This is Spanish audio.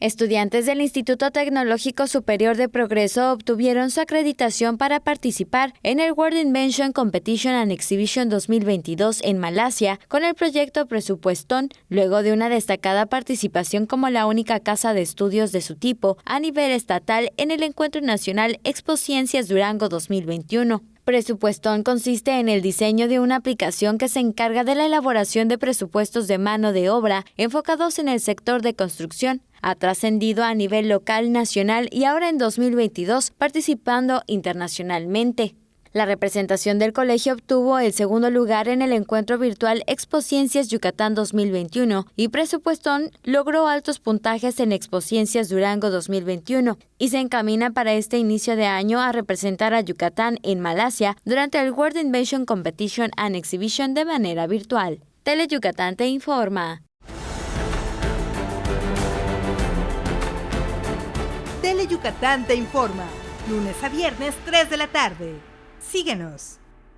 Estudiantes del Instituto Tecnológico Superior de Progreso obtuvieron su acreditación para participar en el World Invention Competition and Exhibition 2022 en Malasia con el proyecto Presupuestón, luego de una destacada participación como la única casa de estudios de su tipo a nivel estatal en el Encuentro Nacional Expociencias Durango 2021. Presupuestón consiste en el diseño de una aplicación que se encarga de la elaboración de presupuestos de mano de obra enfocados en el sector de construcción. Ha trascendido a nivel local, nacional y ahora en 2022 participando internacionalmente. La representación del colegio obtuvo el segundo lugar en el encuentro virtual Expociencias Yucatán 2021 y Presupuestón logró altos puntajes en Expociencias Durango 2021 y se encamina para este inicio de año a representar a Yucatán en Malasia durante el World Invention Competition and Exhibition de manera virtual. Teleyucatán te informa. Teleyucatán te informa, lunes a viernes 3 de la tarde. Síguenos.